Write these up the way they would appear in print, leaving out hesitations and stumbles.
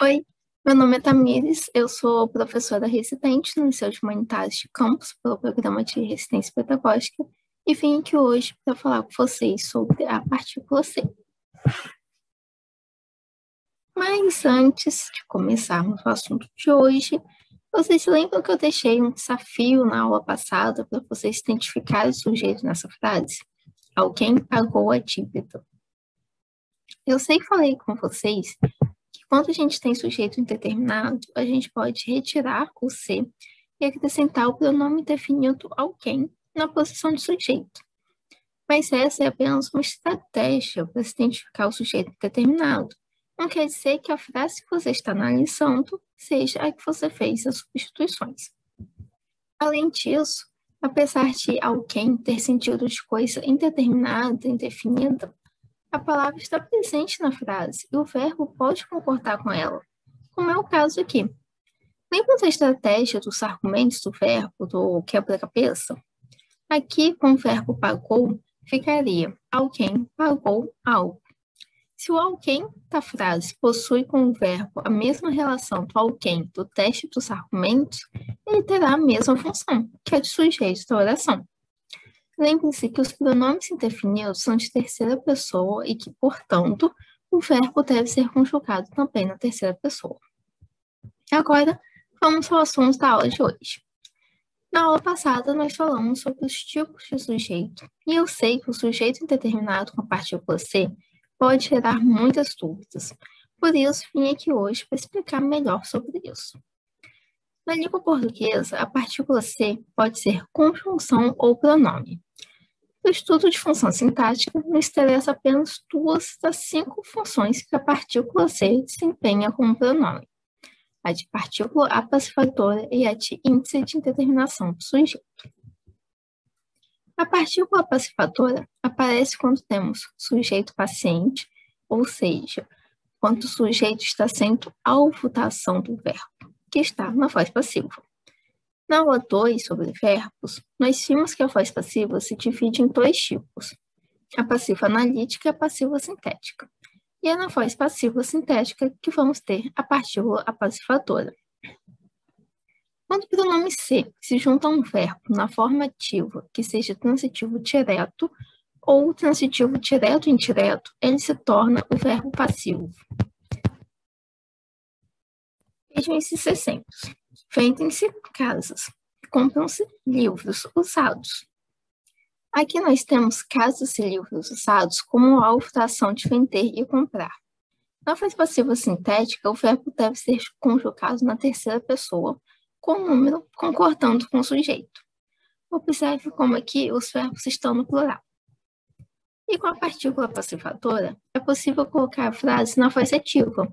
Oi, meu nome é Tamires, eu sou professora residente no Liceu de Humanitários de Campos, pelo Programa de Resistência Pedagógica, e vim aqui hoje para falar com vocês sobre a partícula C. Mas antes de começarmos o assunto de hoje, vocês se lembram que eu deixei um desafio na aula passada para vocês identificarem o sujeito nessa frase? Alguém pagou a dívida. Eu sei que falei com vocês que quando a gente tem sujeito indeterminado, a gente pode retirar o C e acrescentar o pronome definido alguém na posição de sujeito. Mas essa é apenas uma estratégia para se identificar o sujeito indeterminado. Não quer dizer que a frase que você está analisando seja a que você fez as substituições. Além disso, apesar de alguém ter sentido de coisa indeterminada, indefinida, a palavra está presente na frase e o verbo pode concordar com ela, como é o caso aqui. Lembra da estratégia dos argumentos do verbo do quebra-cabeça? Aqui, com o verbo pagou, ficaria alguém pagou algo. Se o alguém da frase possui com o verbo a mesma relação do alguém do teste dos argumentos, ele terá a mesma função, que é de sujeito da oração. Lembre-se que os pronomes indefinidos são de terceira pessoa e que, portanto, o verbo deve ser conjugado também na terceira pessoa. Agora, vamos ao assunto da aula de hoje. Na aula passada, nós falamos sobre os tipos de sujeito, e eu sei que o sujeito indeterminado com a partícula C pode gerar muitas dúvidas. Por isso, vim aqui hoje para explicar melhor sobre isso. Na língua portuguesa, a partícula C pode ser conjunção ou pronome. No estudo de função sintática, nos interessa apenas 2 das 5 funções que a partícula C desempenha como pronome: a de partícula apassivadora e a de índice de indeterminação do sujeito. A partícula apassivadora aparece quando temos sujeito paciente, ou seja, quando o sujeito está sendo alvo da ação do verbo, que está na voz passiva. Na aula 2, sobre verbos, nós vimos que a voz passiva se divide em 2 tipos, a passiva analítica e a passiva sintética. E é na voz passiva sintética que vamos ter a partícula apassivadora. Quando o pronome C se junta a um verbo na forma ativa, que seja transitivo direto ou transitivo direto e indireto, ele se torna o verbo passivo. Vejam esses exemplos. Vendem-se casas, compram-se livros usados. Aqui nós temos casas e livros usados como alvo da ação de vender e comprar. Na voz passiva sintética, o verbo deve ser conjugado na terceira pessoa, com o número concordando com o sujeito. Observe como aqui os verbos estão no plural. E com a partícula passivadora, é possível colocar a frase na voz ativa,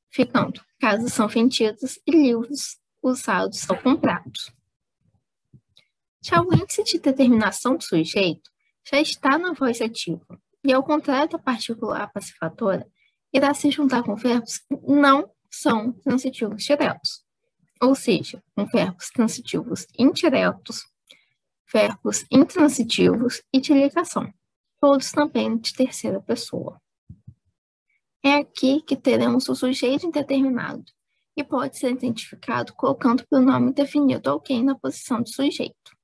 ficando: casas são vendidas e livros usados são comprados. Já o índice de determinação do sujeito já está na voz ativa, e ao contrário da partícula apassivadora, irá se juntar com verbos que não são transitivos diretos, ou seja, com verbos transitivos indiretos, verbos intransitivos e de ligação, todos também de terceira pessoa. É aqui que teremos o sujeito indeterminado, e pode ser identificado colocando o pronome definido alguém na posição de sujeito.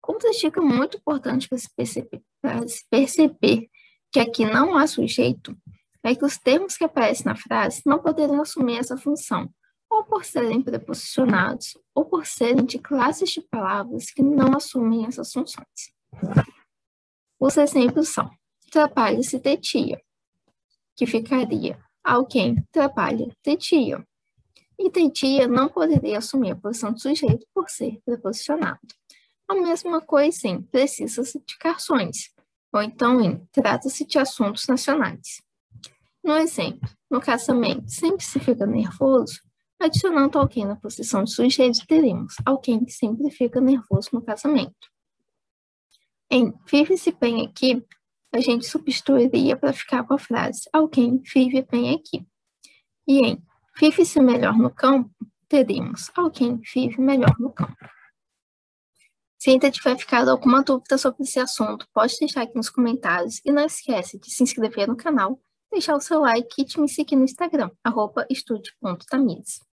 Outra dica muito importante para se perceber que aqui não há sujeito é que os termos que aparecem na frase não poderão assumir essa função, ou por serem preposicionados, ou por serem de classes de palavras que não assumem essas funções. Os exemplos são: trabalha-se de dia, que ficaria alguém trabalha de dia. E de dia não poderia assumir a posição de sujeito por ser preposicionado. A mesma coisa em precisa-se de garçons, ou então em trata-se de assuntos nacionais. No exemplo, no casamento sempre se fica nervoso, adicionando alguém na posição de sujeito, teremos alguém que sempre fica nervoso no casamento. Em vive-se bem aqui, a gente substituiria para ficar com a frase alguém vive bem aqui. E em vive-se melhor no campo, teríamos alguém vive melhor no campo. Se ainda tiver ficado alguma dúvida sobre esse assunto, pode deixar aqui nos comentários e não esquece de se inscrever no canal, deixar o seu like e te me seguir no Instagram, @estude.tamires.